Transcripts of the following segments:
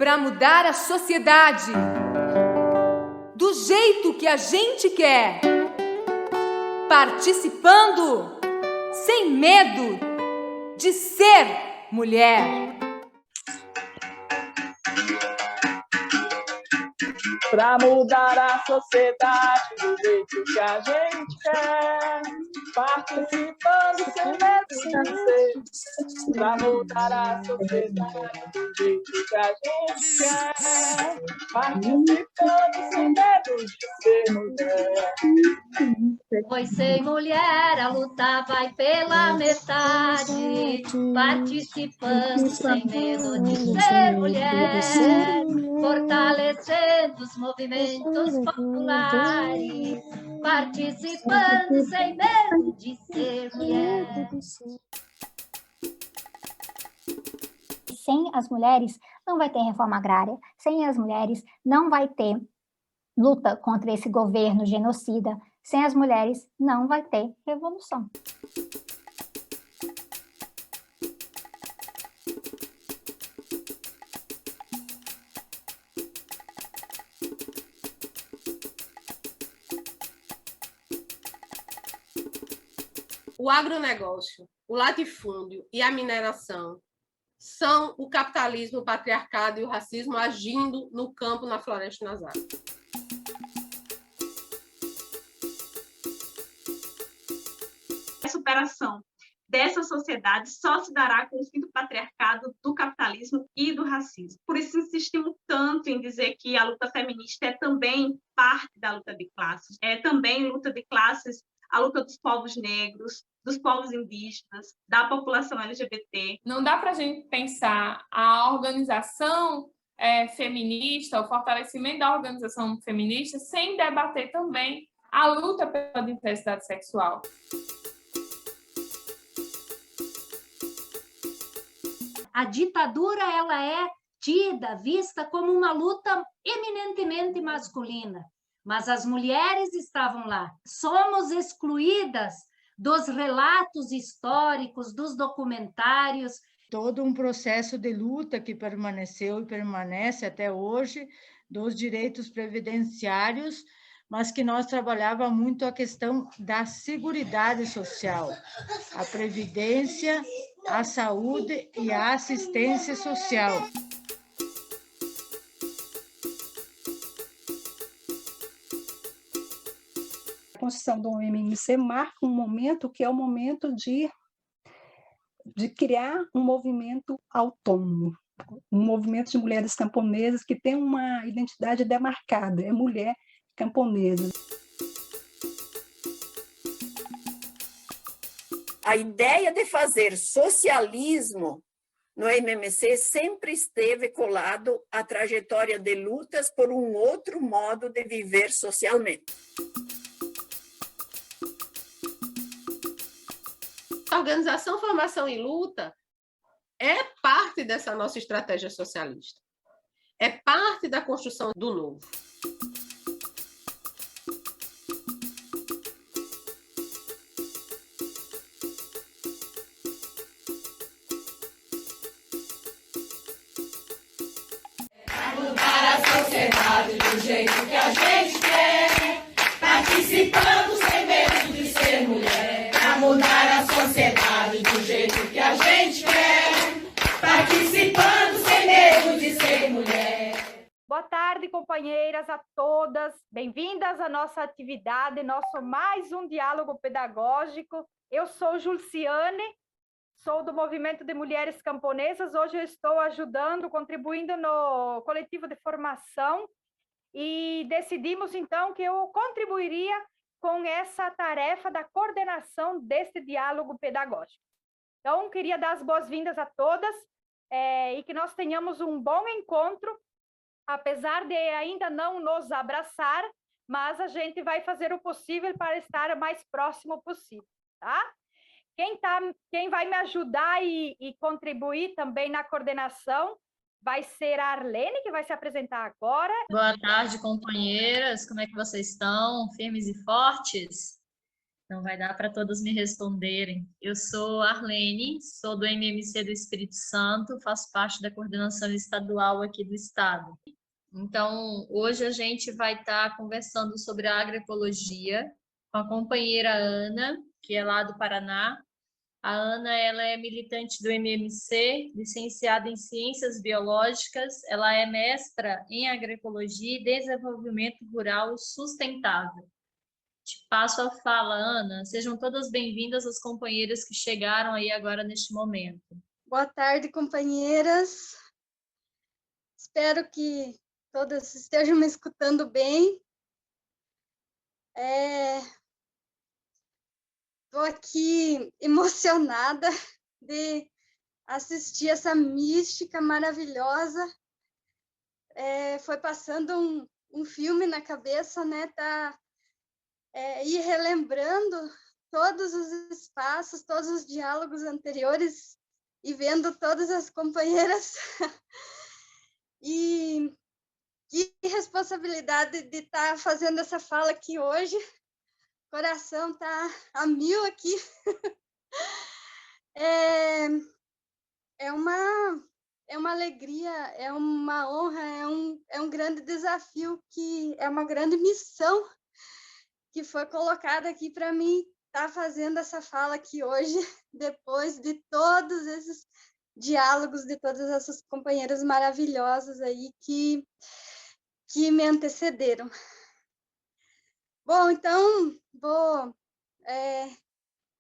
para mudar a sociedade do jeito que a gente quer, participando sem medo de ser mulher. Pra mudar a sociedade do jeito que a gente quer, participando sem medo de ser. Pra mudar a sociedade do jeito que a gente quer, participando sem medo de ser mulher. Pois sem mulher a luta vai pela metade, participando sem medo de ser mulher, fortalecendo os movimentos populares, participando sem medo de ser mulher. Sem as mulheres não vai ter reforma agrária, sem as mulheres não vai ter luta contra esse governo genocida, sem as mulheres não vai ter revolução. O agronegócio, o latifúndio e a mineração são o capitalismo, o patriarcado e o racismo agindo no campo, na floresta e nas águas. A superação dessa sociedade só se dará com o fim do patriarcado, do capitalismo e do racismo. Por isso insistimos tanto em dizer que a luta feminista é também parte da luta de classes, é também luta de classes, a luta dos povos negros, dos povos indígenas, da população LGBT. Não dá para a gente pensar a organização feminista, o fortalecimento da organização feminista, sem debater também a luta pela diversidade sexual. A ditadura ela é vista como uma luta eminentemente masculina, mas as mulheres estavam lá. Somos excluídas dos relatos históricos, dos documentários. Todo um processo de luta que permaneceu e permanece até hoje, dos direitos previdenciários, mas que nós trabalhava muito a questão da seguridade social, a previdência, a saúde e a assistência social. A construção do MMC marca um momento que é o momento de criar um movimento autônomo, um movimento de mulheres camponesas que tem uma identidade demarcada, é mulher camponesa. A ideia de fazer socialismo no MMC sempre esteve colado à trajetória de lutas por um outro modo de viver socialmente. A organização, formação e luta é parte dessa nossa estratégia socialista. É parte da construção do novo. Para mudar a sociedade do jeito que a gente quer, participando sem medo de ser mulher. Para mudar a sociedade do jeito que a gente quer, participando sem medo de ser mulher. Boa tarde, companheiras, a todas. Bem-vindas à nossa atividade, nosso mais um diálogo pedagógico. Eu sou Julciane, sou do Movimento de Mulheres Camponesas. Hoje eu estou ajudando, contribuindo no coletivo de formação e decidimos, então, que eu contribuiria com essa tarefa da coordenação deste diálogo pedagógico. Então, queria dar as boas-vindas a todas e que nós tenhamos um bom encontro, apesar de ainda não nos abraçar, mas a gente vai fazer o possível para estar o mais próximo possível, tá? Quem vai me ajudar e contribuir também na coordenação vai ser a Arlene, que vai se apresentar agora. Boa tarde, companheiras. Como é que vocês estão? Firmes e fortes? Não vai dar para todos me responderem. Eu sou Arlene, sou do MMC do Espírito Santo, faço parte da coordenação estadual aqui do estado. Então, hoje a gente vai estar conversando sobre a agroecologia com a companheira Ana, que é lá do Paraná. A Ana, ela é militante do MMC, licenciada em Ciências Biológicas, ela é mestra em Agroecologia e Desenvolvimento Rural Sustentável. Te passo a fala, Ana. Sejam todas bem-vindas as companheiras que chegaram aí agora neste momento. Boa tarde, companheiras. Espero que todas estejam me escutando bem. Estou aqui emocionada de assistir essa mística maravilhosa. Foi passando um filme na cabeça, né? Ir relembrando todos os espaços, todos os diálogos anteriores e vendo todas as companheiras. E que responsabilidade de estar fazendo essa fala aqui hoje. O coração está a mil aqui. É uma alegria, é uma honra, é um grande desafio, é uma grande missão que foi colocada aqui para mim estar fazendo essa fala aqui hoje, depois de todos esses diálogos de todas essas companheiras maravilhosas aí que me antecederam. Bom, então, vou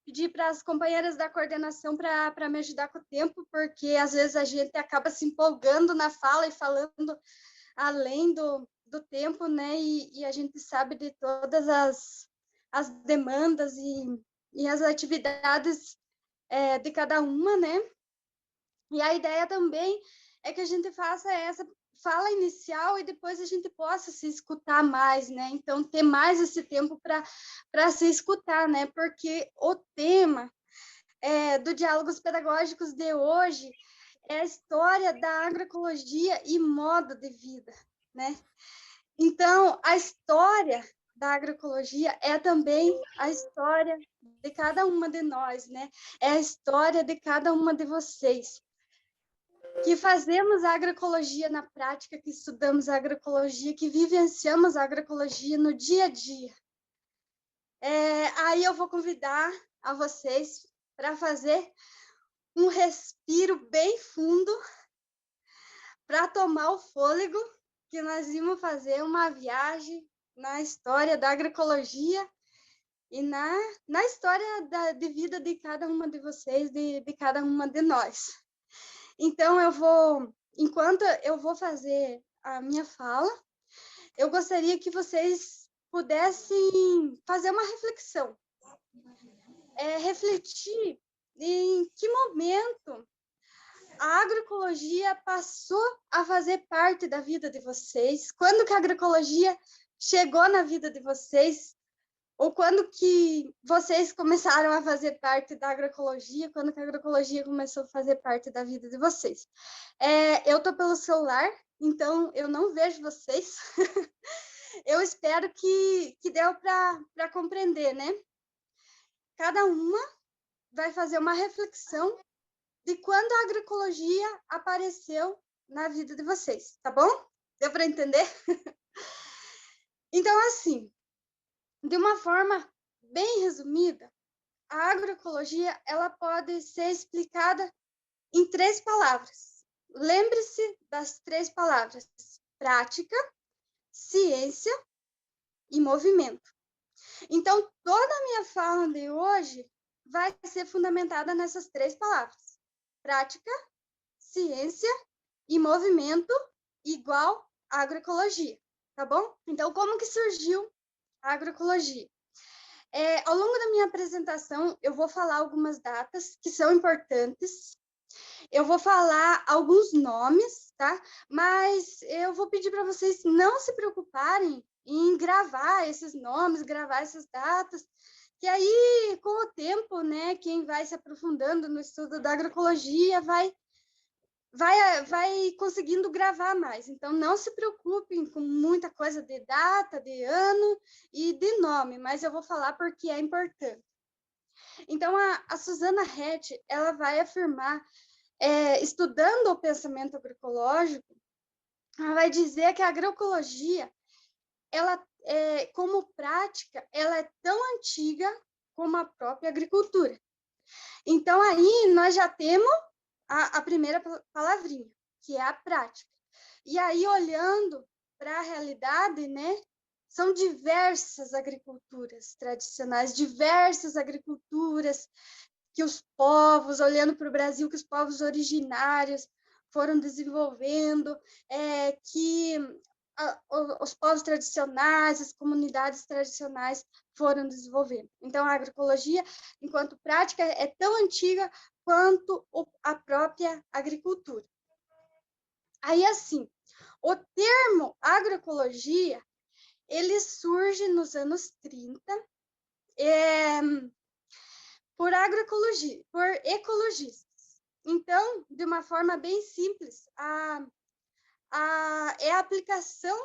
pedir para as companheiras da coordenação para me ajudar com o tempo, porque às vezes a gente acaba se empolgando na fala e falando além do tempo, né? E a gente sabe de todas as demandas e as atividades de cada uma, né? E a ideia também é que a gente faça essa fala inicial e depois a gente possa se escutar mais, né? Então, ter mais esse tempo para se escutar, né? Porque o tema do Diálogos Pedagógicos de hoje é a história da agroecologia e modo de vida, né? Então, a história da agroecologia é também a história de cada uma de nós, né? É a história de cada uma de vocês, que fazemos a agroecologia na prática, que estudamos a agroecologia, que vivenciamos a agroecologia no dia a dia. Aí eu vou convidar a vocês para fazer um respiro bem fundo, para tomar o fôlego, que nós vamos fazer uma viagem na história da agroecologia e na história de vida de cada uma de vocês, de cada uma de nós. Então, enquanto eu vou fazer a minha fala, eu gostaria que vocês pudessem fazer uma reflexão. Refletir em que momento a agroecologia passou a fazer parte da vida de vocês, quando que a agroecologia chegou na vida de vocês, ou quando que vocês começaram a fazer parte da agroecologia, quando que a agroecologia começou a fazer parte da vida de vocês. Eu estou pelo celular, então eu não vejo vocês. Eu espero que deu para compreender, né? Cada uma vai fazer uma reflexão de quando a agroecologia apareceu na vida de vocês, tá bom? Deu para entender? Então, assim, de uma forma bem resumida, a agroecologia ela pode ser explicada em 3 palavras. Lembre-se das 3 palavras: prática, ciência e movimento. Então, toda a minha fala de hoje vai ser fundamentada nessas 3 palavras: prática, ciência e movimento igual agroecologia, tá bom? Então, como que surgiu a agroecologia? Ao longo da minha apresentação, eu vou falar algumas datas que são importantes, eu vou falar alguns nomes, tá? Mas eu vou pedir para vocês não se preocuparem em gravar esses nomes, gravar essas datas, que aí, com o tempo, né, quem vai se aprofundando no estudo da agroecologia vai vai conseguindo gravar mais. Então, não se preocupem com muita coisa de data, de ano e de nome, mas eu vou falar porque é importante. Então, a Susana Hatch, ela vai afirmar, estudando o pensamento agroecológico, ela vai dizer que a agroecologia, ela, como prática, ela é tão antiga como a própria agricultura. Então, aí nós já temos a primeira palavrinha, que é a prática. E aí, olhando para a realidade, né, são diversas agriculturas tradicionais, diversas agriculturas que os povos, olhando para o Brasil, que os povos originários foram desenvolvendo, que os povos tradicionais, as comunidades tradicionais foram desenvolvendo. Então, a agroecologia, enquanto prática, é tão antiga quanto a própria agricultura. Aí, assim, o termo agroecologia, ele surge nos anos 30, por agroecologia, por ecologistas. Então, de uma forma bem simples, é a aplicação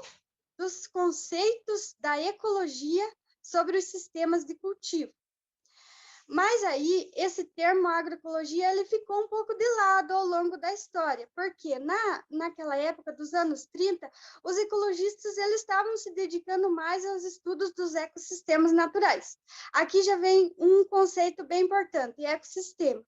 dos conceitos da ecologia sobre os sistemas de cultivo. Mas aí, esse termo agroecologia, ele ficou um pouco de lado ao longo da história, porque naquela época dos anos 30, os ecologistas eles estavam se dedicando mais aos estudos dos ecossistemas naturais. Aqui já vem um conceito bem importante, ecossistema.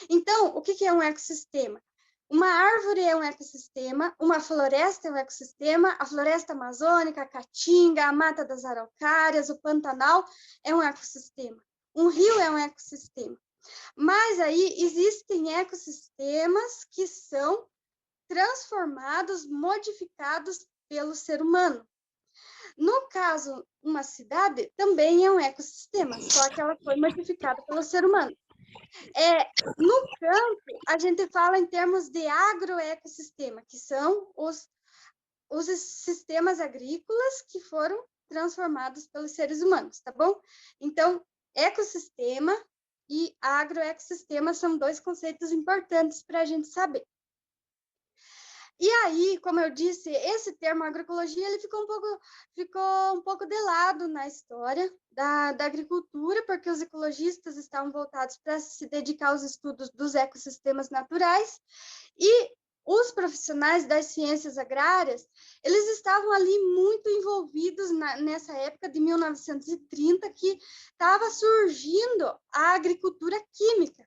Então, o que é um ecossistema? Uma árvore é um ecossistema, uma floresta é um ecossistema, a floresta amazônica, a caatinga, a mata das araucárias, o Pantanal é um ecossistema. Um rio é um ecossistema. Mas aí existem ecossistemas que são transformados, modificados pelo ser humano. No caso, uma cidade também é um ecossistema, só que ela foi modificada pelo ser humano. No campo, a gente fala em termos de agroecossistema, que são os sistemas agrícolas que foram transformados pelos seres humanos, tá bom? Então, ecossistema e agroecossistema são dois conceitos importantes para a gente saber. E aí, como eu disse, esse termo agroecologia ele ficou um pouco de lado na história da agricultura, porque os ecologistas estavam voltados para se dedicar aos estudos dos ecossistemas naturais, e os profissionais das ciências agrárias, eles estavam ali muito envolvidos nessa época de 1930, que estava surgindo a agricultura química.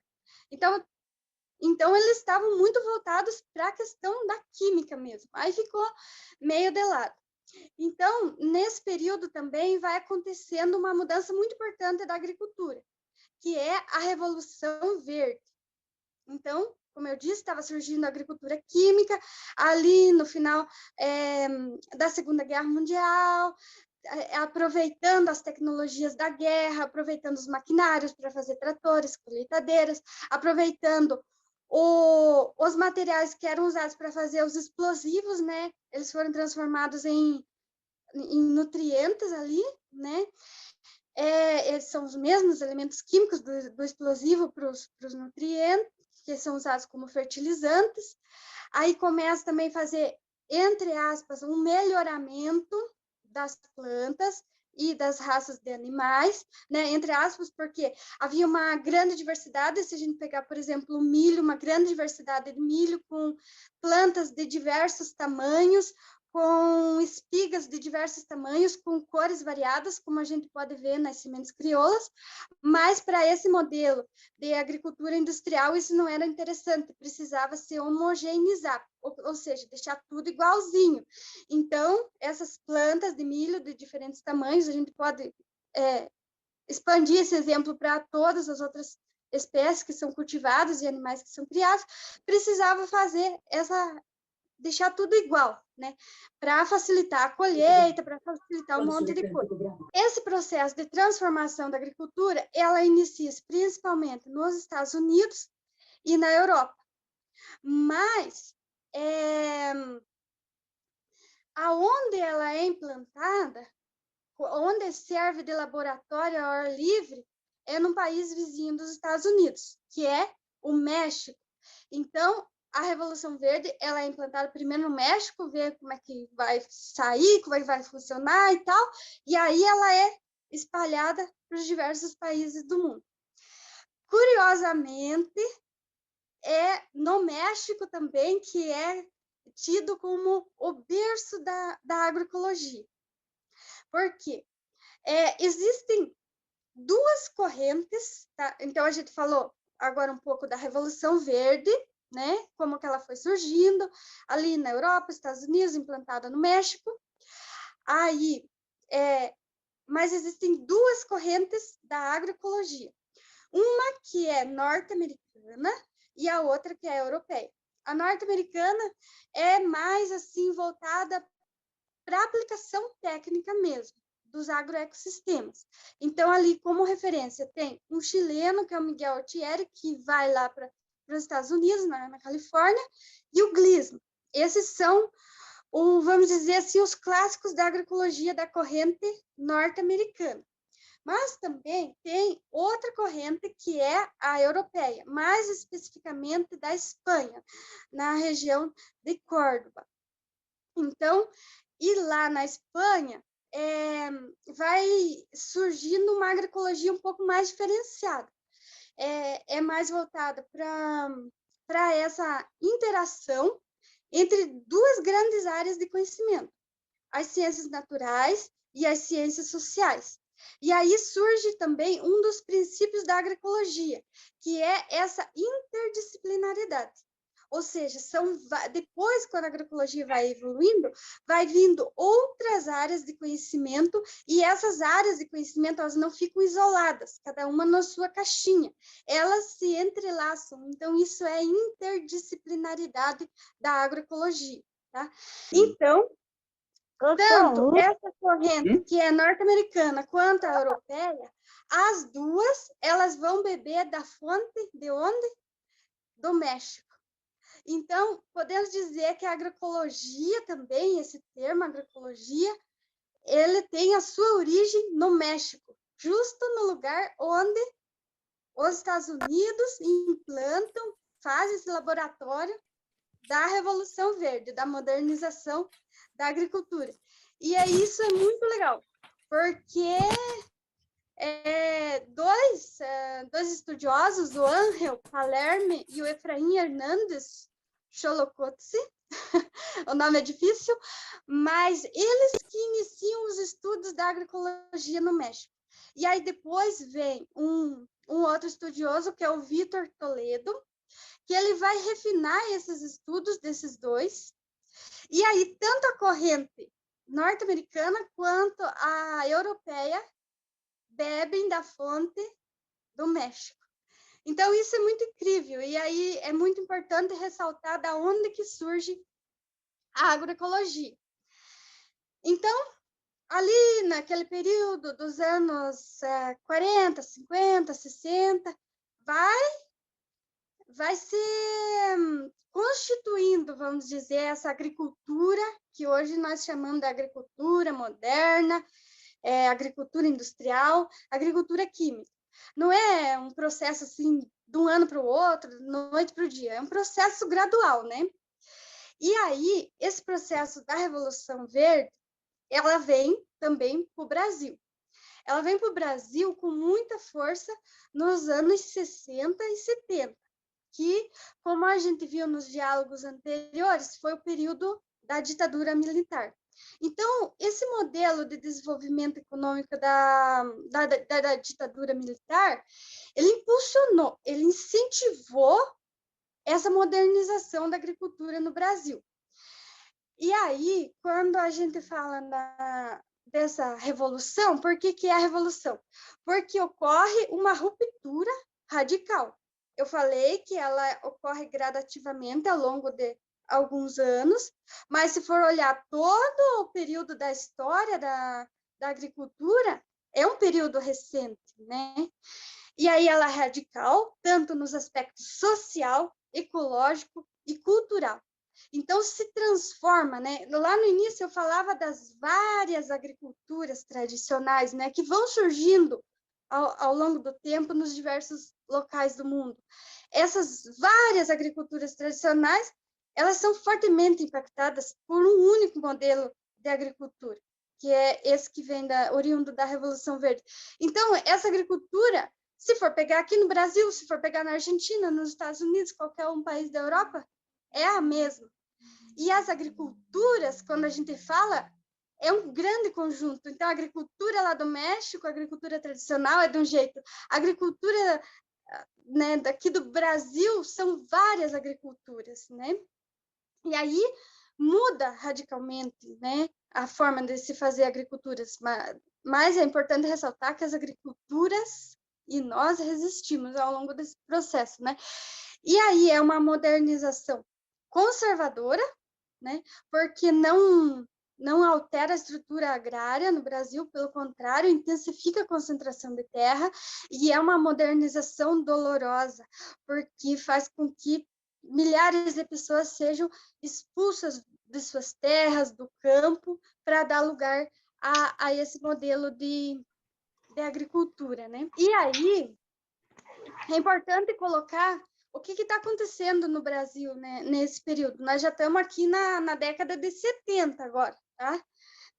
Então, eles estavam muito voltados para a questão da química mesmo. Aí ficou meio de lado. Então, nesse período também vai acontecendo uma mudança muito importante da agricultura, que é a Revolução Verde. Então, como eu disse, estava surgindo a agricultura química, ali no final da Segunda Guerra Mundial, aproveitando as tecnologias da guerra, aproveitando os maquinários para fazer tratores, colheitadeiras, aproveitando os materiais que eram usados para fazer os explosivos, né? Eles foram transformados em nutrientes ali, né? Eles são os mesmos elementos químicos do explosivo para os nutrientes, que são usados como fertilizantes. Aí começa também a fazer, entre aspas, um melhoramento das plantas e das raças de animais, né, entre aspas, porque havia uma grande diversidade, se a gente pegar, por exemplo, o milho, uma grande diversidade de milho com plantas de diversos tamanhos, com espigas de diversos tamanhos, com cores variadas, como a gente pode ver nas sementes crioulas, mas para esse modelo de agricultura industrial isso não era interessante, precisava se homogeneizar, ou seja, deixar tudo igualzinho. Então, essas plantas de milho de diferentes tamanhos, a gente pode expandir esse exemplo para todas as outras espécies que são cultivadas e animais que são criados, precisava fazer deixar tudo igual, né? Para facilitar a colheita, para facilitar um monte de coisa. Esse processo de transformação da agricultura, ela inicia-se principalmente nos Estados Unidos e na Europa. Mas, aonde ela é implantada, onde serve de laboratório ao ar livre, é num país vizinho dos Estados Unidos, que é o México. Então, a Revolução Verde, ela é implantada primeiro no México, ver como é que vai sair, como é que vai funcionar e tal, e aí ela é espalhada para os diversos países do mundo. Curiosamente, é no México também que é tido como o berço da agroecologia. Por quê? Existem duas correntes, tá? Então a gente falou agora um pouco da Revolução Verde, né? Como que ela foi surgindo ali na Europa, Estados Unidos, implantada no México. Aí, mas existem duas correntes da agroecologia. Uma que é norte-americana e a outra que é europeia. A norte-americana é mais assim voltada para a aplicação técnica mesmo dos agroecossistemas. Então, ali como referência tem um chileno, que é o Miguel Altieri, que vai lá para os Estados Unidos, na Califórnia, e o Gleason. Esses são, vamos dizer assim, os clássicos da agroecologia da corrente norte-americana. Mas também tem outra corrente que é a europeia, mais especificamente da Espanha, na região de Córdoba. Então, e lá na Espanha, vai surgindo uma agroecologia um pouco mais diferenciada. É mais voltada para essa interação entre duas grandes áreas de conhecimento, as ciências naturais e as ciências sociais. E aí surge também um dos princípios da agroecologia, que é essa interdisciplinaridade. Ou seja, depois, quando a agroecologia vai evoluindo, vai vindo outras áreas de conhecimento, e essas áreas de conhecimento elas não ficam isoladas, cada uma na sua caixinha. Elas se entrelaçam. Então, isso é interdisciplinaridade da agroecologia. Tá? Então, tanto essa corrente, que é norte-americana, quanto a europeia, as duas, elas vão beber da fonte de onde? Do México. Então, podemos dizer que a agroecologia também, esse termo agroecologia, ele tem a sua origem no México, justo no lugar onde os Estados Unidos implantam, fazem esse laboratório da Revolução Verde, da modernização da agricultura. E isso é muito legal, porque dois estudiosos, o Ángel Palerme e o Efraim Hernández Xolocotzi, o nome é difícil, mas eles que iniciam os estudos da agroecologia no México. E aí depois vem um outro estudioso, que é o Vítor Toledo, que ele vai refinar esses estudos desses dois, e aí tanto a corrente norte-americana quanto a europeia bebem da fonte do México. Então, isso é muito incrível, e aí é muito importante ressaltar da onde que surge a agroecologia. Então, ali naquele período dos anos 40, 50, 60, vai se constituindo, vamos dizer, essa agricultura, que hoje nós chamamos de agricultura moderna, agricultura industrial, agricultura química. Não é um processo assim, de um ano para o outro, de noite para o dia, é um processo gradual, né? E aí, esse processo da Revolução Verde, ela vem também para o Brasil. Ela vem para o Brasil com muita força nos anos 60 e 70, que, como a gente viu nos diálogos anteriores, foi o período da ditadura militar. Então, esse modelo de desenvolvimento econômico da ditadura militar, ele impulsionou, ele incentivou essa modernização da agricultura no Brasil. E aí, quando a gente fala dessa revolução, por que é a revolução? Porque ocorre uma ruptura radical. Eu falei que ela ocorre gradativamente ao longo de alguns anos, mas se for olhar todo o período da história da agricultura, é um período recente, né? E aí ela é radical, tanto nos aspectos social, ecológico e cultural. Então, se transforma, né? Lá no início eu falava das várias agriculturas tradicionais, né? Que vão surgindo ao longo do tempo nos diversos locais do mundo. essas várias agriculturas tradicionais, elas são fortemente impactadas por um único modelo de agricultura, que é esse que vem oriundo da Revolução Verde. Então, essa agricultura, se for pegar aqui no Brasil, se for pegar na Argentina, nos Estados Unidos, qualquer um país da Europa, é a mesma. E as agriculturas, quando a gente fala, é um grande conjunto. Então, a agricultura lá do México, a agricultura tradicional é de um jeito. A agricultura, né, daqui do Brasil são várias agriculturas, né? E aí muda radicalmente, né, a forma de se fazer agriculturas. Mas é importante ressaltar que as agriculturas e nós resistimos ao longo desse processo, né? E aí é uma modernização conservadora, né? Porque não altera a estrutura agrária no Brasil, pelo contrário, intensifica a concentração de terra, e é uma modernização dolorosa, porque faz com que milhares de pessoas sejam expulsas de suas terras, do campo, para dar lugar a esse modelo de agricultura, né? E aí, é importante colocar o que está acontecendo no Brasil, né, nesse período. Nós já estamos aqui na década de 70 agora, tá?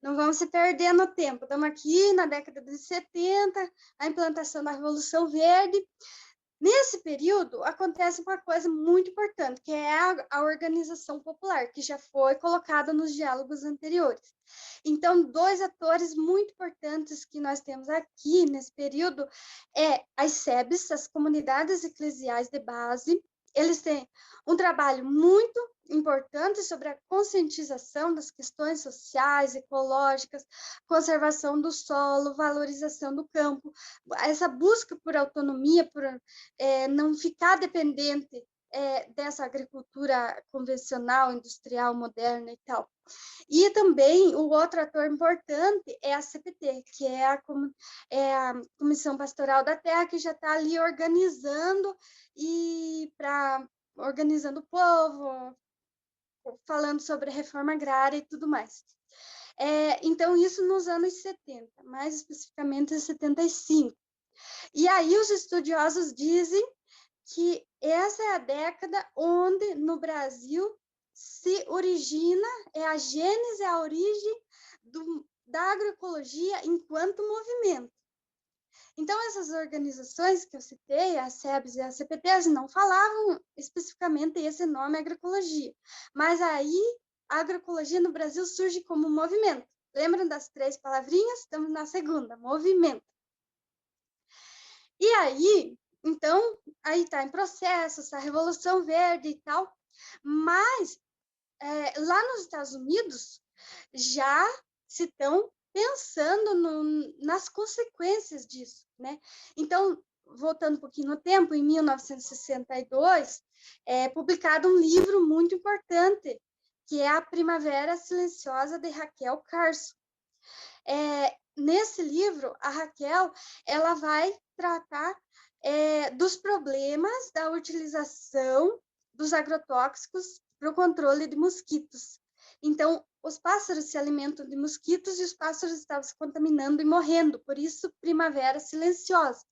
Não vamos se perder no tempo. Estamos aqui na década de 70, a implantação da Revolução Verde. Nesse período, acontece uma coisa muito importante, que é a organização popular, que já foi colocada nos diálogos anteriores. Então, dois atores muito importantes que nós temos aqui nesse período é as SEBs, as comunidades eclesiais de base. Eles têm um trabalho muito importante sobre a conscientização das questões sociais, ecológicas, conservação do solo, valorização do campo, essa busca por autonomia, por não ficar dependente dessa agricultura convencional, industrial, moderna e tal. E também o outro ator importante é a CPT, que é a Comissão Pastoral da Terra, que já está ali organizando organizando o povo, falando sobre a reforma agrária e tudo mais. Então, isso nos anos 70, mais especificamente em 75. E aí os estudiosos dizem que essa é a década onde, no Brasil, se origina, a gênese, a origem da agroecologia enquanto movimento. Então, essas organizações que eu citei, a SEBS e a CPT, não falavam especificamente esse nome agroecologia, mas aí a agroecologia no Brasil surge como movimento. Lembram das 3 palavrinhas? Estamos na segunda, movimento. E aí, então, aí está em processo essa Revolução Verde e tal, mas lá nos Estados Unidos já se estão pensando nas consequências disso, né? Então, voltando um pouquinho no tempo, em 1962, é publicado um livro muito importante, que é A Primavera Silenciosa, de Raquel Carson. Nesse livro, a Raquel ela vai tratar dos problemas da utilização dos agrotóxicos para o controle de mosquitos. Então, os pássaros se alimentam de mosquitos e os pássaros estavam se contaminando e morrendo, por isso, primavera silenciosa.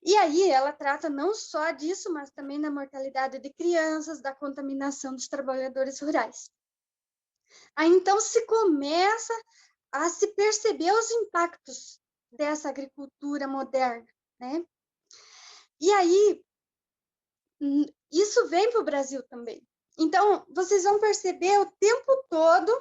E aí ela trata não só disso, mas também da mortalidade de crianças, da contaminação dos trabalhadores rurais. Aí, então, se começa a se perceber os impactos dessa agricultura moderna, né? E aí, isso vem para o Brasil também. Então, vocês vão perceber o tempo todo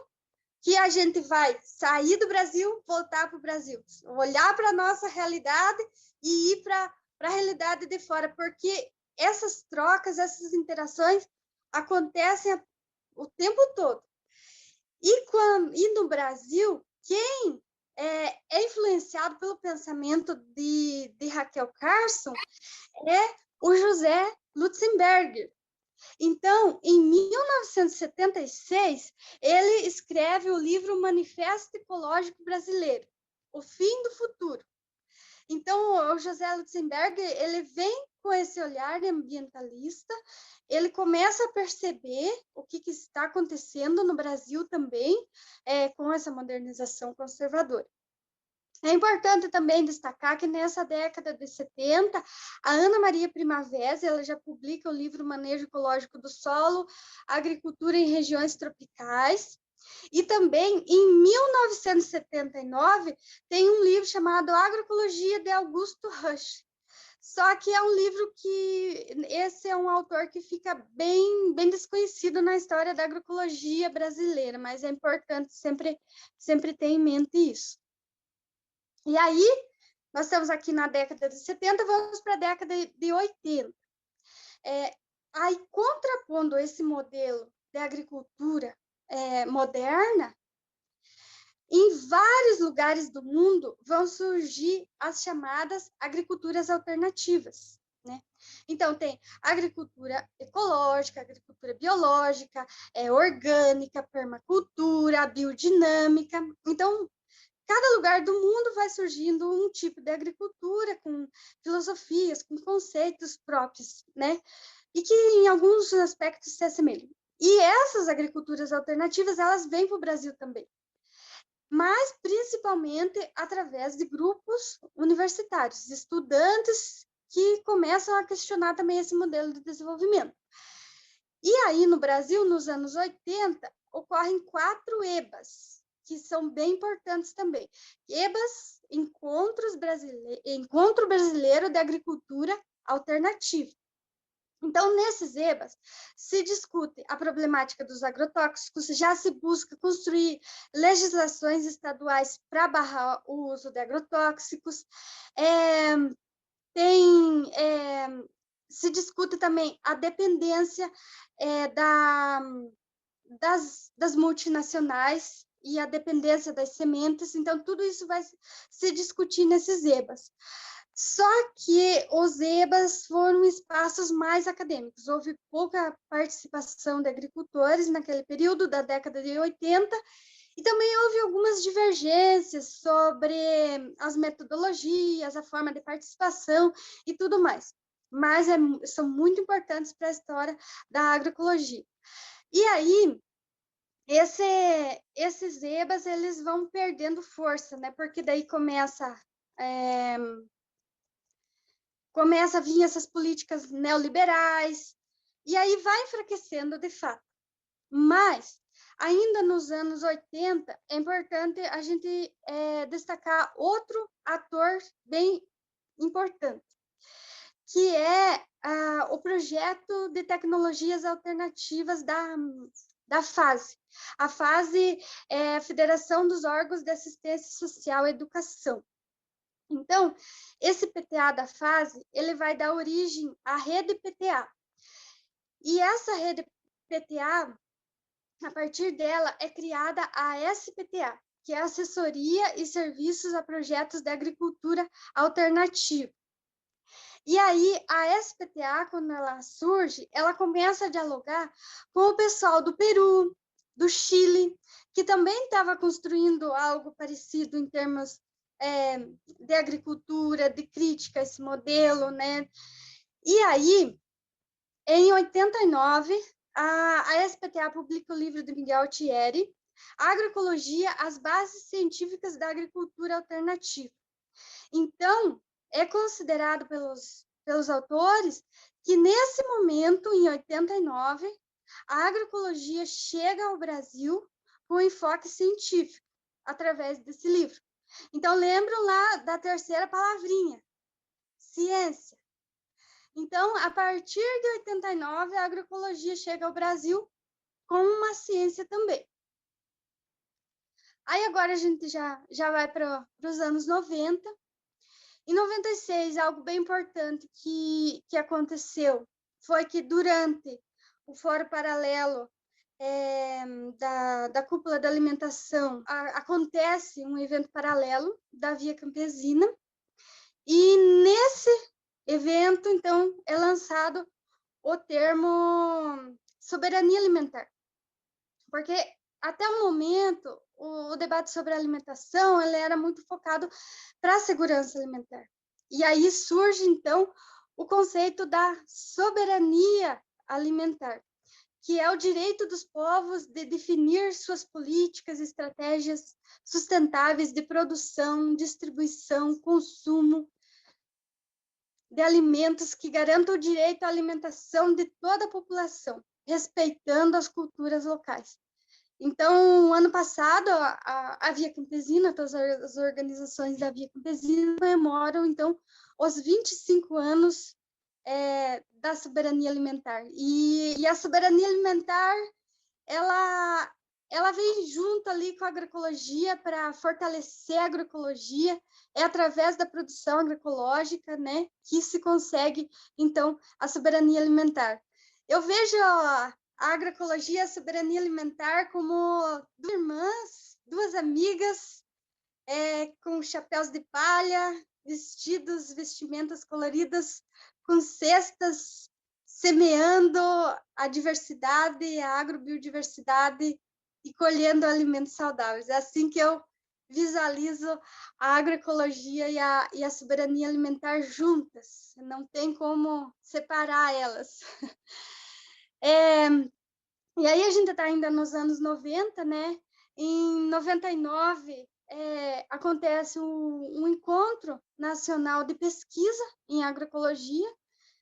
que a gente vai sair do Brasil, voltar para o Brasil, olhar para a nossa realidade e ir para a realidade de fora, porque essas trocas, essas interações acontecem o tempo todo. E no Brasil, quem é influenciado pelo pensamento de Raquel Carson é o José Lutzenberger. Então, em 1976, ele escreve o livro Manifesto Ecológico Brasileiro, O Fim do Futuro. Então, o José Lutzenberger, ele vem com esse olhar ambientalista, ele começa a perceber o que está acontecendo no Brasil também, com essa modernização conservadora. É importante também destacar que nessa década de 70, a Ana Maria Primavera, ela já publica o livro Manejo Ecológico do Solo, Agricultura em Regiões Tropicais, e também, em 1979, tem um livro chamado Agroecologia, de Augusto Rush. Só que é um livro que, esse é um autor que fica bem desconhecido na história da agroecologia brasileira, mas é importante sempre ter em mente isso. E aí, nós estamos aqui na década de 70, vamos para a década de 80. Aí, contrapondo esse modelo de agricultura moderna, em vários lugares do mundo vão surgir as chamadas agriculturas alternativas, né? Então, tem agricultura ecológica, agricultura biológica, orgânica, permacultura, biodinâmica. Então, cada lugar do mundo vai surgindo um tipo de agricultura com filosofias, com conceitos próprios, né? E que em alguns aspectos se assemelham. E essas agriculturas alternativas, elas vêm para o Brasil também, mas principalmente através de grupos universitários, estudantes que começam a questionar também esse modelo de desenvolvimento. E aí, no Brasil, nos anos 80, ocorrem 4 EBAs, que são bem importantes também. EBAs, Encontro Brasileiro de Agricultura Alternativa. Então, nesses EBAs, se discute a problemática dos agrotóxicos, já se busca construir legislações estaduais para barrar o uso de agrotóxicos, se discute também a dependência das multinacionais e a dependência das sementes, então tudo isso vai se discutir nesses EBAs. Só que os EBAs foram espaços mais acadêmicos, houve pouca participação de agricultores naquele período da década de 80, e também houve algumas divergências sobre as metodologias, a forma de participação e tudo mais, mas são muito importantes para a história da agroecologia. E aí, esses EBAs, eles vão perdendo força, né? Porque daí começa a vir essas políticas neoliberais, e aí vai enfraquecendo de fato. Mas, ainda nos anos 80, é importante a gente destacar outro ator bem importante, que é o projeto de tecnologias alternativas da FASE. A FASE é a Federação dos Órgãos de Assistência Social e Educação. Então, esse PTA da FASE, ele vai dar origem à rede PTA. E essa rede PTA, a partir dela, é criada a SPTA, que é Assessoria e Serviços a Projetos de Agricultura Alternativa. E aí, a SPTA, quando ela surge, ela começa a dialogar com o pessoal do Peru, do Chile, que também estava construindo algo parecido em termos de agricultura, de crítica a esse modelo, né? E aí, em 89, a SPTA publica o livro de Miguel Thierry, Agroecologia, as bases científicas da agricultura alternativa. Então, é considerado pelos autores que, nesse momento, em 89, a agroecologia chega ao Brasil com enfoque científico, através desse livro. Então, lembram lá da terceira palavrinha, ciência. Então, a partir de 89, a agroecologia chega ao Brasil com uma ciência também. Aí, agora, a gente já vai para os anos 90. Em 96, algo bem importante que aconteceu foi que, durante o Fórum Paralelo da Cúpula da Alimentação, acontece um evento paralelo da Via Campesina, e nesse evento, então, é lançado o termo soberania alimentar, porque até o momento o debate sobre a alimentação ele era muito focado para a segurança alimentar. E aí surge, então, o conceito da soberania alimentar, que é o direito dos povos de definir suas políticas e estratégias sustentáveis de produção, distribuição, consumo de alimentos que garantam o direito à alimentação de toda a população, respeitando as culturas locais. Então, ano passado, a Via Campesina, todas as organizações da Via Campesina comemoram, então, os 25 anos da soberania alimentar. E a soberania alimentar, ela vem junto ali com a agroecologia para fortalecer a agroecologia, é através da produção agroecológica, né, que se consegue, então, a soberania alimentar. Eu vejo a agroecologia e a soberania alimentar como duas irmãs, duas amigas, com chapéus de palha, vestimentas coloridas, com cestas, semeando a diversidade, a agrobiodiversidade e colhendo alimentos saudáveis. É assim que eu visualizo a agroecologia e a soberania alimentar juntas. Não tem como separar elas. E aí a gente está ainda nos anos 90, né? Em 99, acontece um encontro nacional de pesquisa em agroecologia.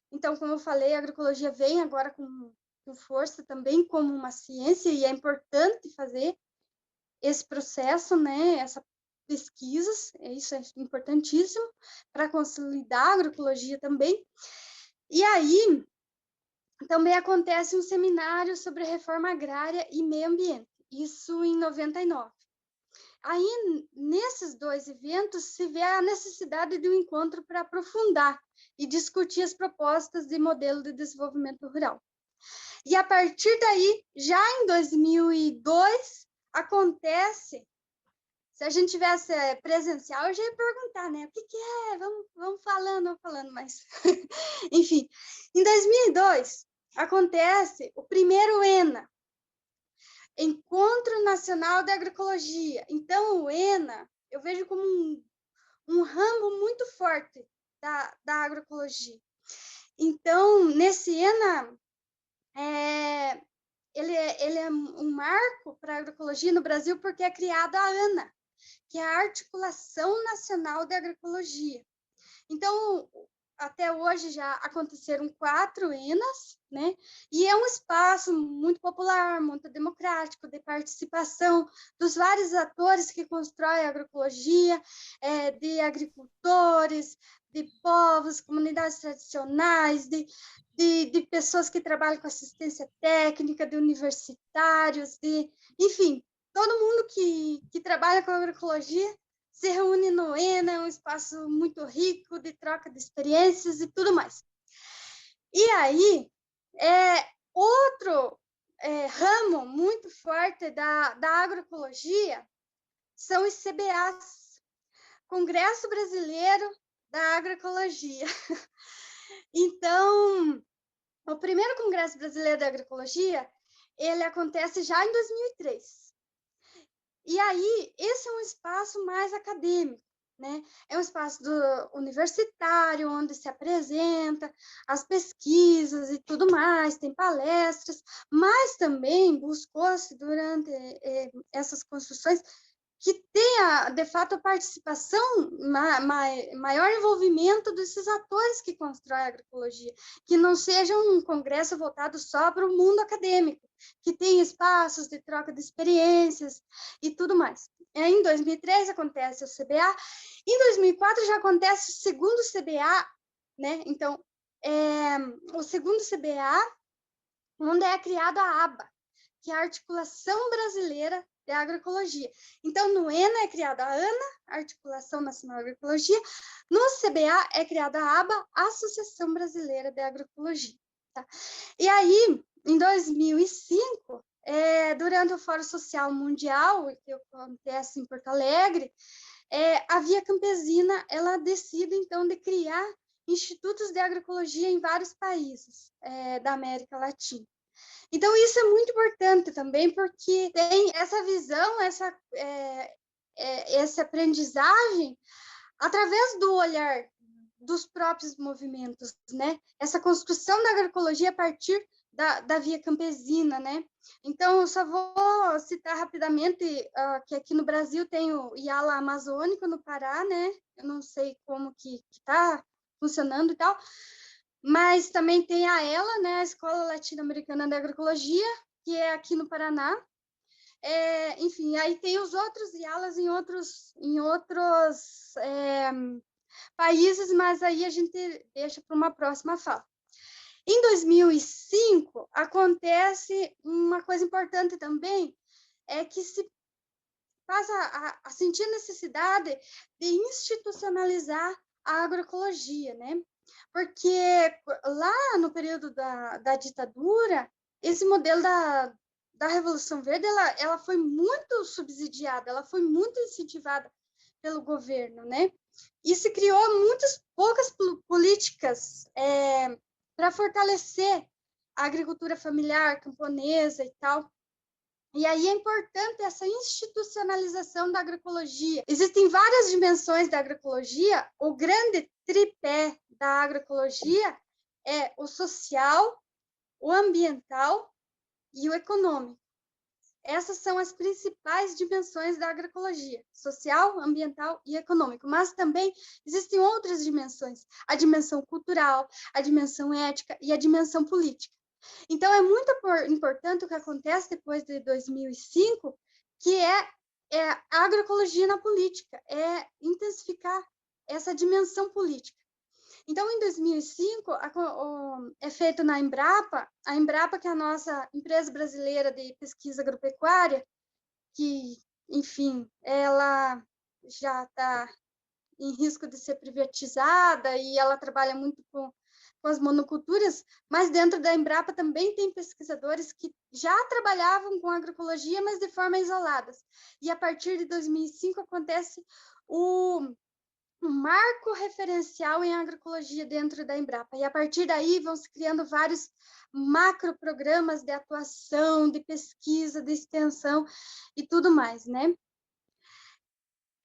Então, como eu falei, a agroecologia vem agora com força também como uma ciência, e é importante fazer esse processo, né? Essas pesquisas, isso é importantíssimo para consolidar a agroecologia também. E aí, também acontece um seminário sobre reforma agrária e meio ambiente, isso em 99. Aí, nesses dois eventos, se vê a necessidade de um encontro para aprofundar e discutir as propostas de modelo de desenvolvimento rural. E, a partir daí, já em 2002, acontece, se a gente tivesse presencial, eu já ia perguntar, né? O que é? Vamos falando, mas... Enfim, em 2002, acontece o primeiro ENA, Encontro Nacional de Agroecologia. Então, o ENA, eu vejo como um ramo muito forte da agroecologia. Então, nesse ENA, ele é um marco para a agroecologia no Brasil, porque é criada a ANA, que é a Articulação Nacional de Agroecologia. Então, até hoje já aconteceram 4 ENAs, né? E é um espaço muito popular, muito democrático, de participação dos vários atores que constroem a agroecologia, de agricultores, de povos, comunidades tradicionais, de pessoas que trabalham com assistência técnica, de universitários, enfim, todo mundo que trabalha com agroecologia se reúne no ENA, é um espaço muito rico de troca de experiências e tudo mais. E aí, outro ramo muito forte da agroecologia são os CBAs, Congresso Brasileiro da Agroecologia. Então, o primeiro Congresso Brasileiro da Agroecologia, ele acontece já em 2003. E aí, esse é um espaço mais acadêmico, né? É um espaço universitário, onde se apresenta as pesquisas e tudo mais, tem palestras, mas também buscou-se, durante essas construções, que tenha, de fato, a participação, maior envolvimento desses atores que constroem a agroecologia, que não seja um congresso voltado só para o mundo acadêmico, que tenha espaços de troca de experiências e tudo mais. Em 2003 acontece o CBA, em 2004 já acontece o segundo CBA, né? Então, o segundo CBA, onde é criada a ABA, que é a Articulação Brasileira de Agroecologia. Então, no ENA é criada a ANA, Articulação Nacional de Agroecologia, no CBA é criada a ABA, Associação Brasileira de Agroecologia. Tá? E aí, em 2005, durante o Fórum Social Mundial, que acontece em Porto Alegre, a Via Campesina, ela decide, então, de criar institutos de agroecologia em vários países da América Latina. Então, isso é muito importante também, porque tem essa visão, essa aprendizagem através do olhar dos próprios movimentos, né? Essa construção da agroecologia a partir da via campesina, né? Então, eu só vou citar rapidamente que aqui no Brasil tem o IALA Amazônico, no Pará, né? Eu não sei como que está funcionando e tal, mas também tem a ELA, né? A Escola Latino-Americana de Agroecologia, que é aqui no Paraná. Enfim, aí tem os outros IALAs em outros países, mas aí a gente deixa para uma próxima fala. Em 2005, acontece uma coisa importante também, é que se passa a sentir a necessidade de institucionalizar a agroecologia, né? Porque lá no período da ditadura, esse modelo da Revolução Verde, ela foi muito subsidiada, ela foi muito incentivada pelo governo, né? E se criou poucas políticas para fortalecer a agricultura familiar, camponesa e tal. E aí é importante essa institucionalização da agroecologia. Existem várias dimensões da agroecologia. O grande tripé da agroecologia é o social, o ambiental e o econômico. Essas são as principais dimensões da agroecologia, social, ambiental e econômico. Mas também existem outras dimensões, a dimensão cultural, a dimensão ética e a dimensão política. Então, é muito importante o que acontece depois de 2005, que é a agroecologia na política, é intensificar essa dimensão política. Então, em 2005, é feito na Embrapa, a Embrapa, que é a nossa empresa brasileira de pesquisa agropecuária, que, enfim, ela já está em risco de ser privatizada e ela trabalha muito com as monoculturas, mas dentro da Embrapa também tem pesquisadores que já trabalhavam com agroecologia, mas de forma isolada. E a partir de 2005 acontece um marco referencial em agroecologia dentro da Embrapa. E a partir daí vão se criando vários macroprogramas de atuação, de pesquisa, de extensão e tudo mais, né?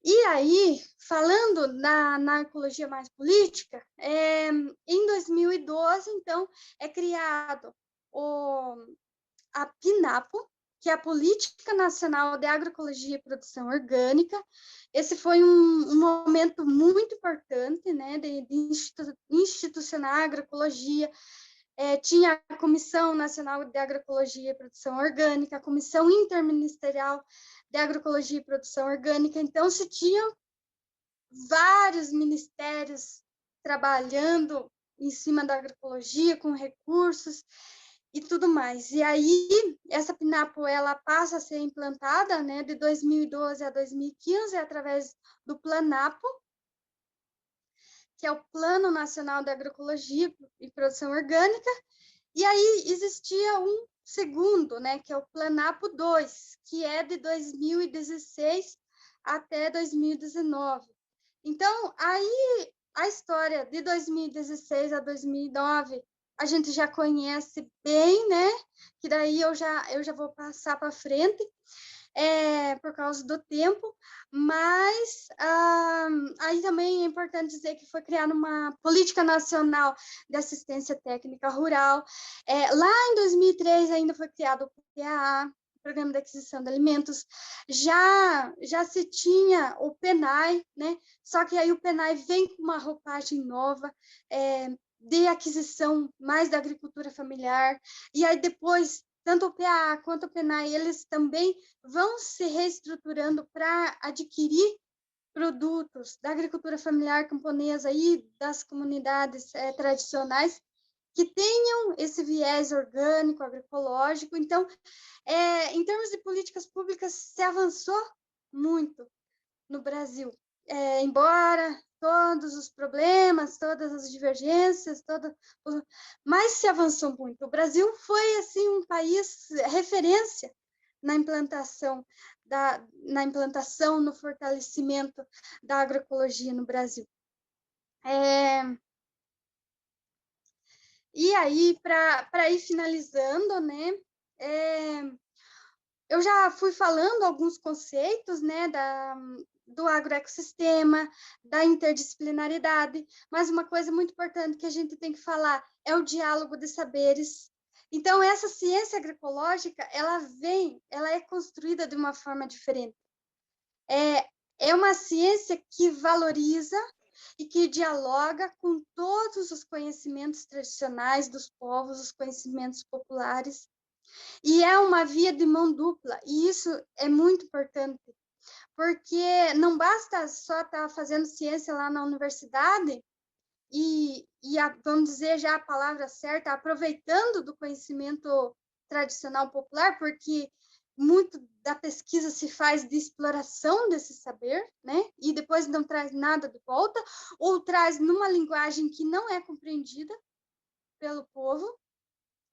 E aí, falando na agroecologia mais política, em 2012, então, é criado a PNAPO, que é a Política Nacional de Agroecologia e Produção Orgânica. Esse foi um momento muito importante, né, de institucionar a agroecologia. Tinha a Comissão Nacional de Agroecologia e Produção Orgânica, a Comissão Interministerial de Agroecologia e Produção Orgânica. Então, se tinham vários ministérios trabalhando em cima da agroecologia, com recursos e tudo mais. E aí, essa PNAPO, ela passa a ser implantada, né, de 2012 a 2015, através do PLANAPO, que é o Plano Nacional de Agroecologia e Produção Orgânica, e aí existia um segundo, né, que é o PLANAPO 2, que é de 2016 até 2019. Então, aí a história de 2016 a 2009, a gente já conhece bem, né, que daí eu já vou passar para frente, por causa do tempo, mas aí também é importante dizer que foi criada uma política nacional de assistência técnica rural. Lá em 2003 ainda foi criado o PAA, Programa de Aquisição de Alimentos, já se tinha o PENAI, né? Só que aí o PENAI vem com uma roupagem nova, de aquisição mais da agricultura familiar, e aí depois tanto o PAA quanto o PENAI, eles também vão se reestruturando para adquirir produtos da agricultura familiar camponesa e das comunidades tradicionais que tenham esse viés orgânico, agroecológico. Então, em termos de políticas públicas, se avançou muito no Brasil. Embora todos os problemas, todas as divergências, mas se avançou muito. O Brasil foi assim um país referência na implantação, no fortalecimento da agroecologia no Brasil. E aí, para ir finalizando, né, eu já fui falando alguns conceitos, né, do agroecossistema, da interdisciplinaridade, mas uma coisa muito importante que a gente tem que falar é o diálogo de saberes. Então, essa ciência agroecológica, ela é construída de uma forma diferente. É uma ciência que valoriza e que dialoga com todos os conhecimentos tradicionais dos povos, os conhecimentos populares, e é uma via de mão dupla, e isso é muito importante, porque não basta só estar fazendo ciência lá na universidade vamos dizer já a palavra certa, aproveitando do conhecimento tradicional popular, porque muito da pesquisa se faz de exploração desse saber, né? E depois não traz nada de volta, ou traz numa linguagem que não é compreendida pelo povo,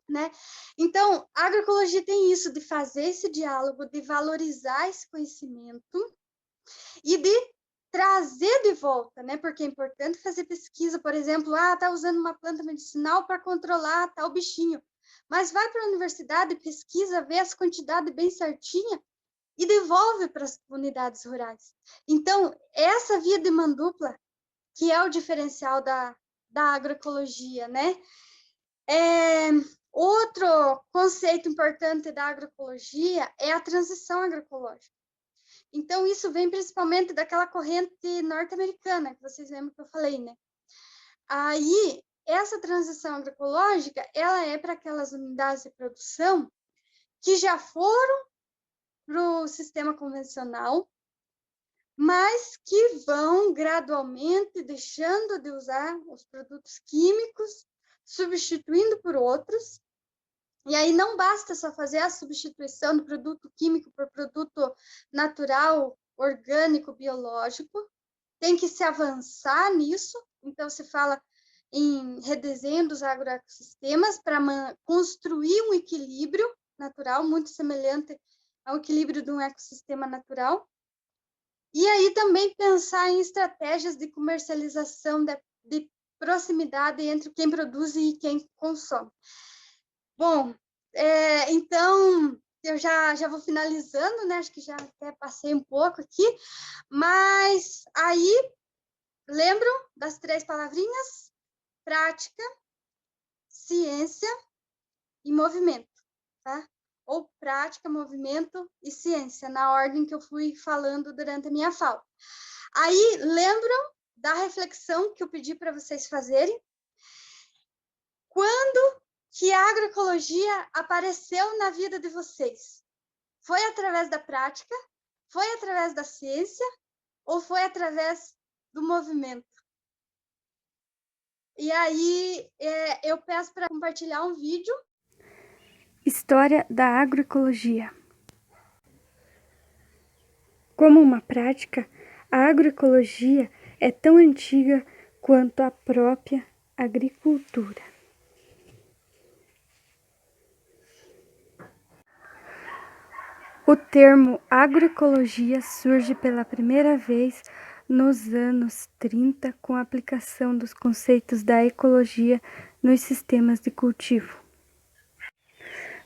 né? Então, a agroecologia tem isso, de fazer esse diálogo, de valorizar esse conhecimento e de trazer de volta, né? Porque é importante fazer pesquisa, por exemplo, tá usando uma planta medicinal para controlar tal bichinho, mas vai para a universidade, pesquisa, vê as quantidades bem certinha e devolve para as comunidades rurais. Então, essa via de mão dupla, que é o diferencial da agroecologia, né? Outro conceito importante da agroecologia é a transição agroecológica. Então, isso vem principalmente daquela corrente norte-americana, que vocês lembram que eu falei, né? Aí, essa transição agroecológica, ela é para aquelas unidades de produção que já foram para o sistema convencional, mas que vão gradualmente deixando de usar os produtos químicos, substituindo por outros. E aí não basta só fazer a substituição do produto químico por produto natural, orgânico, biológico. Tem que se avançar nisso. Então, se fala em redesenho dos agroecossistemas para construir um equilíbrio natural, muito semelhante ao equilíbrio de um ecossistema natural. E aí também pensar em estratégias de comercialização de proximidade entre quem produz e quem consome. Bom, então, eu já vou finalizando, né? Acho que já até passei um pouco aqui, mas aí, lembram das 3 palavrinhas? Prática, ciência e movimento, tá? Ou prática, movimento e ciência, na ordem que eu fui falando durante a minha fala. Aí, lembram da reflexão que eu pedi para vocês fazerem? Quando que a agroecologia apareceu na vida de vocês? Foi através da prática? Foi através da ciência? Ou foi através do movimento? E aí, eu peço para compartilhar um vídeo. História da agroecologia. Como uma prática, a agroecologia é tão antiga quanto a própria agricultura. O termo agroecologia surge pela primeira vez nos anos 30 com a aplicação dos conceitos da ecologia nos sistemas de cultivo.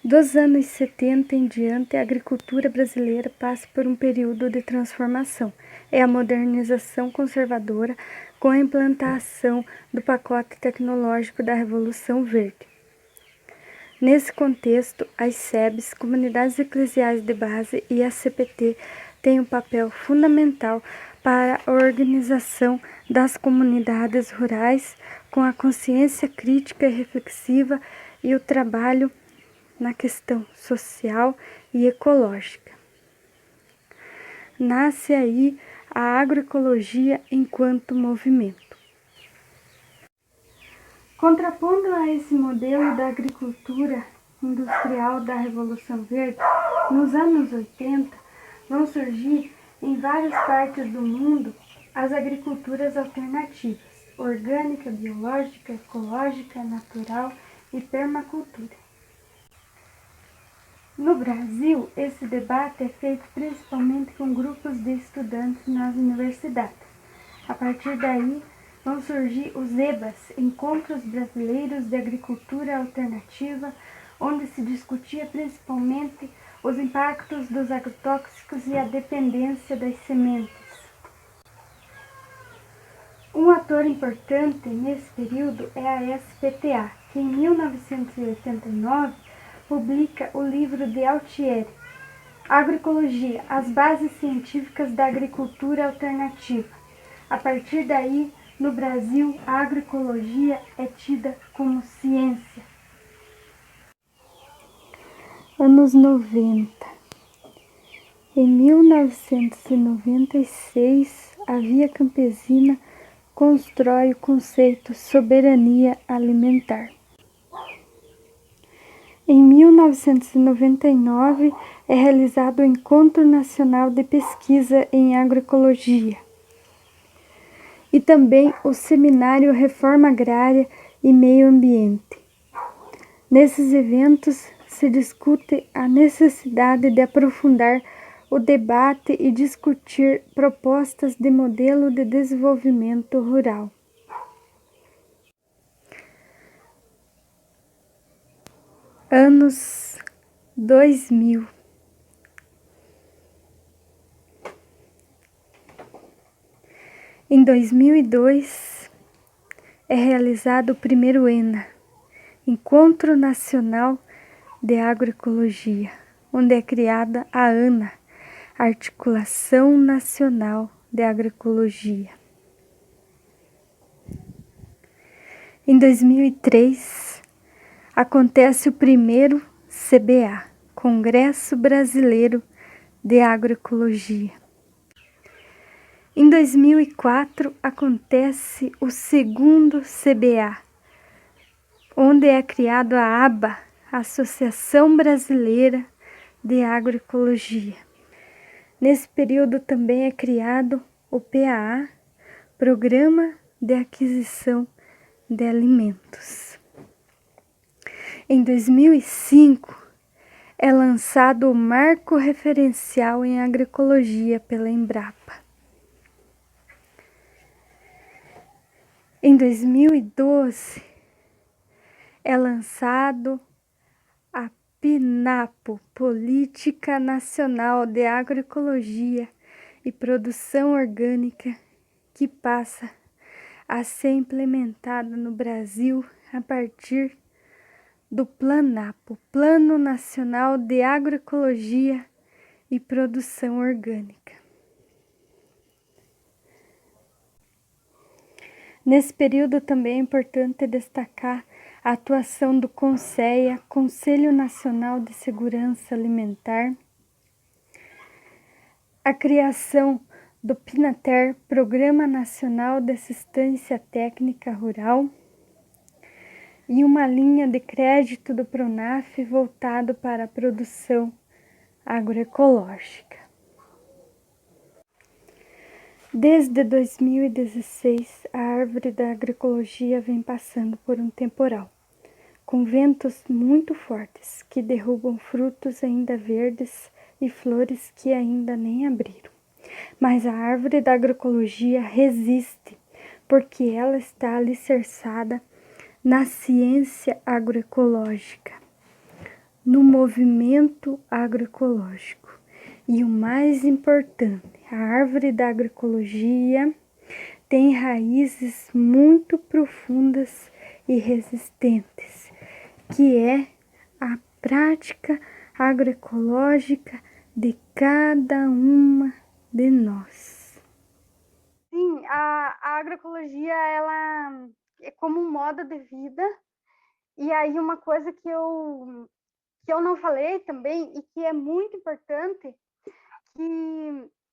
Dos anos 70 em diante, a agricultura brasileira passa por um período de transformação. É a modernização conservadora com a implantação do pacote tecnológico da Revolução Verde. Nesse contexto, as SEBs, comunidades eclesiais de base e a CPT têm um papel fundamental para a organização das comunidades rurais com a consciência crítica e reflexiva e o trabalho na questão social e ecológica. Nasce aí a agroecologia enquanto movimento. Contrapondo a esse modelo da agricultura industrial da Revolução Verde, nos anos 80 vão surgir em várias partes do mundo as agriculturas alternativas, orgânica, biológica, ecológica, natural e permacultura. No Brasil, esse debate é feito principalmente com grupos de estudantes nas universidades. A partir daí, vão surgir os EBAs, Encontros Brasileiros de Agricultura Alternativa, onde se discutia principalmente os impactos dos agrotóxicos e a dependência das sementes. Um ator importante nesse período é a SPTA, que em 1989 publica o livro de Altieri, Agroecologia, as bases científicas da agricultura alternativa. A partir daí, no Brasil, a agroecologia é tida como ciência. Anos 90. Em 1996, a Via Campesina constrói o conceito soberania alimentar. Em 1999, é realizado o Encontro Nacional de Pesquisa em Agroecologia e também o Seminário Reforma Agrária e Meio Ambiente. Nesses eventos se discute a necessidade de aprofundar o debate e discutir propostas de modelo de desenvolvimento rural. Anos 2000. Em 2002, é realizado o primeiro ENA, Encontro Nacional de Agroecologia, onde é criada a ANA, Articulação Nacional de Agroecologia. Em 2003, acontece o primeiro CBA, Congresso Brasileiro de Agroecologia. Em 2004, acontece o segundo CBA, onde é criado a ABA, Associação Brasileira de Agroecologia. Nesse período também é criado o PAA, Programa de Aquisição de Alimentos. Em 2005, é lançado o Marco Referencial em Agroecologia pela Embrapa. Em 2012, é lançado a PNAPO, Política Nacional de Agroecologia e Produção Orgânica, que passa a ser implementada no Brasil a partir do PLANAPO, Plano Nacional de Agroecologia e Produção Orgânica. Nesse período também é importante destacar a atuação do CONSEA, Conselho Nacional de Segurança Alimentar, a criação do PNATER, Programa Nacional de Assistência Técnica Rural, e uma linha de crédito do PRONAF voltado para a produção agroecológica. Desde 2016, a árvore da agroecologia vem passando por um temporal, com ventos muito fortes que derrubam frutos ainda verdes e flores que ainda nem abriram. Mas a árvore da agroecologia resiste, porque ela está alicerçada na ciência agroecológica, no movimento agroecológico. E o mais importante, a árvore da agroecologia tem raízes muito profundas e resistentes, que é a prática agroecológica de cada uma de nós. Sim, a agroecologia, ela é como um modo de vida. E aí uma coisa que eu não falei também e que é muito importante,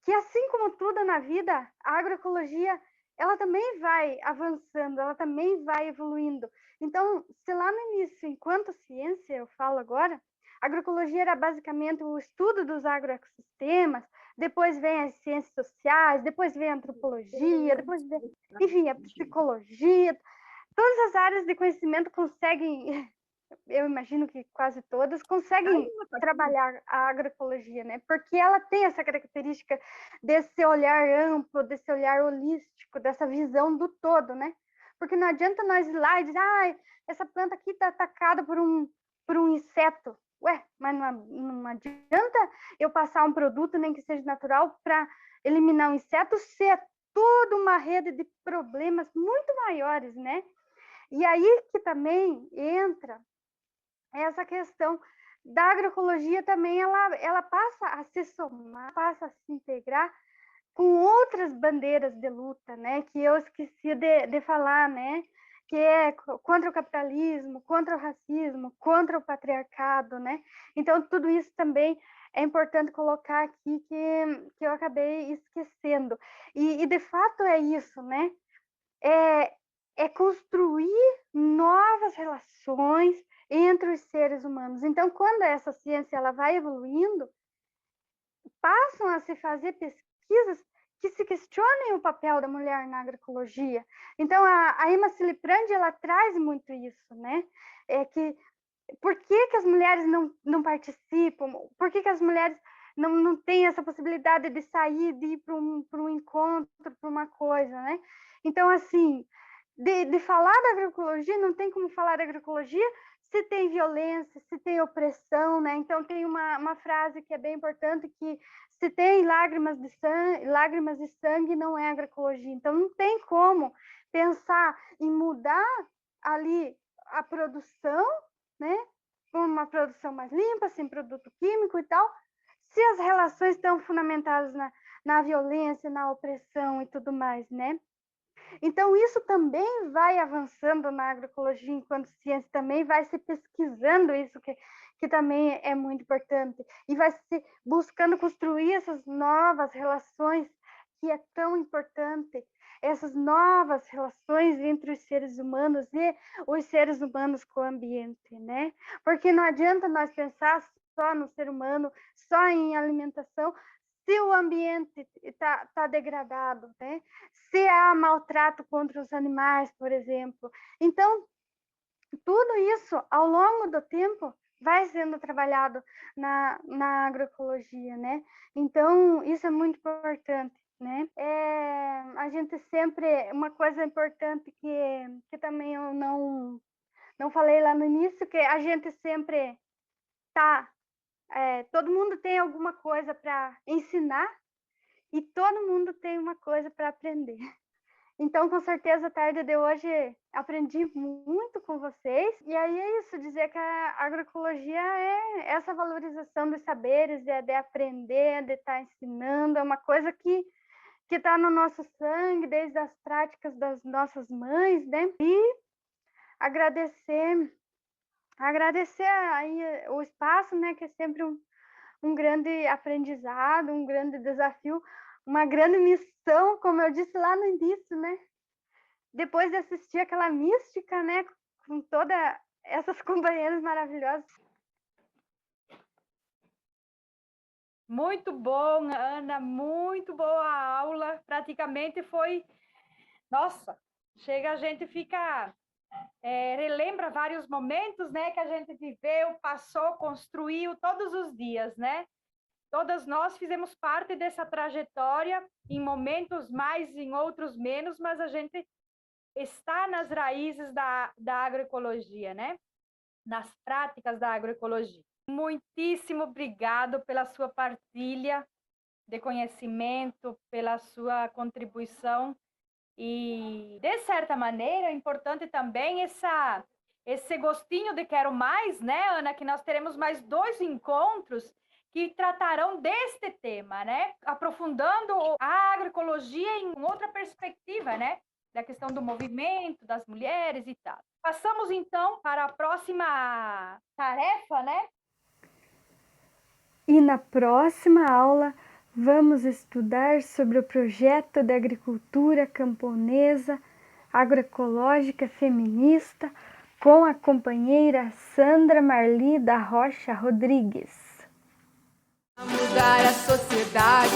que assim como tudo na vida, a agroecologia, ela também vai avançando, ela também vai evoluindo. Então, se lá no início, enquanto ciência, eu falo agora, a agroecologia era basicamente o estudo dos agroecossistemas, depois vem as ciências sociais, depois vem a antropologia, depois vem, enfim, a psicologia. Todas as áreas de conhecimento conseguem, eu imagino que quase todas, conseguem trabalhar a agroecologia, né? Porque ela tem essa característica desse olhar amplo, desse olhar holístico, dessa visão do todo, né? Porque não adianta nós ir lá e dizer, essa planta aqui está atacada por um inseto. Ué, mas não adianta eu passar um produto, nem que seja natural, para eliminar o inseto, se é toda uma rede de problemas muito maiores, né? E aí que também entra essa questão da agroecologia também ela passa a se somar, passa a se integrar com outras bandeiras de luta, né, que eu esqueci de falar, né, que é contra o capitalismo, contra o racismo, contra o patriarcado, né? Então, tudo isso também é importante colocar aqui que eu acabei esquecendo. E de fato é isso, né? É construir novas relações entre os seres humanos. Então, quando essa ciência ela vai evoluindo, passam a se fazer pesquisas que se questionem o papel da mulher na agroecologia. Então, a Emma Ciliprandi, ela traz muito isso, né? Por que as mulheres não participam? Por que as mulheres não têm essa possibilidade de sair, de ir para um encontro, para uma coisa, né? Então, assim, de falar da agroecologia, não tem como falar da agroecologia se tem violência, se tem opressão, né? Então, tem uma frase que é bem importante, que se tem lágrimas de sangue, não é agroecologia. Então, não tem como pensar em mudar ali a produção, né? Uma produção mais limpa, sem produto químico e tal, se as relações estão fundamentadas na violência, na opressão e tudo mais, né? Então, isso também vai avançando na agroecologia enquanto ciência, também vai se pesquisando isso, que também é muito importante, e vai se buscando construir essas novas relações, que é tão importante, essas novas relações entre os seres humanos e os seres humanos com o ambiente, né? Porque não adianta nós pensar só no ser humano, só em alimentação, se o ambiente está degradado, né? Se há maltrato contra os animais, por exemplo. Então, tudo isso, ao longo do tempo, vai sendo trabalhado na agroecologia, né? Então, isso é muito importante, né? A gente sempre... Uma coisa importante que também eu não falei lá no início, que a gente sempre está... todo mundo tem alguma coisa para ensinar e todo mundo tem uma coisa para aprender. Então, com certeza, a tarde de hoje aprendi muito com vocês. E aí é isso, dizer que a agroecologia é essa valorização dos saberes, de aprender, de estar ensinando, é uma coisa que está no nosso sangue, desde as práticas das nossas mães, né? E agradecer aí o espaço, né, que é sempre um grande aprendizado, um grande desafio, uma grande missão, como eu disse lá no início, né? Depois de assistir aquela mística, né, com todas essas companheiras maravilhosas. Muito bom, Ana, muito boa aula. Praticamente foi... Nossa, chega, a gente fica... relembra vários momentos, né, que a gente viveu, passou, construiu todos os dias, né? Todas nós fizemos parte dessa trajetória, em momentos mais, em outros menos, mas a gente está nas raízes da agroecologia, né? Nas práticas da agroecologia. Muitíssimo obrigado pela sua partilha de conhecimento, pela sua contribuição. E, de certa maneira, é importante também esse gostinho de quero mais, né, Ana? Que nós teremos mais 2 encontros que tratarão deste tema, né? Aprofundando a agroecologia em outra perspectiva, né? Da questão do movimento, das mulheres e tal. Passamos, então, para a próxima tarefa, né? E na próxima aula, vamos estudar sobre o projeto de agricultura camponesa, agroecológica feminista, com a companheira Sandra Marli da Rocha Rodrigues. Mudar a sociedade.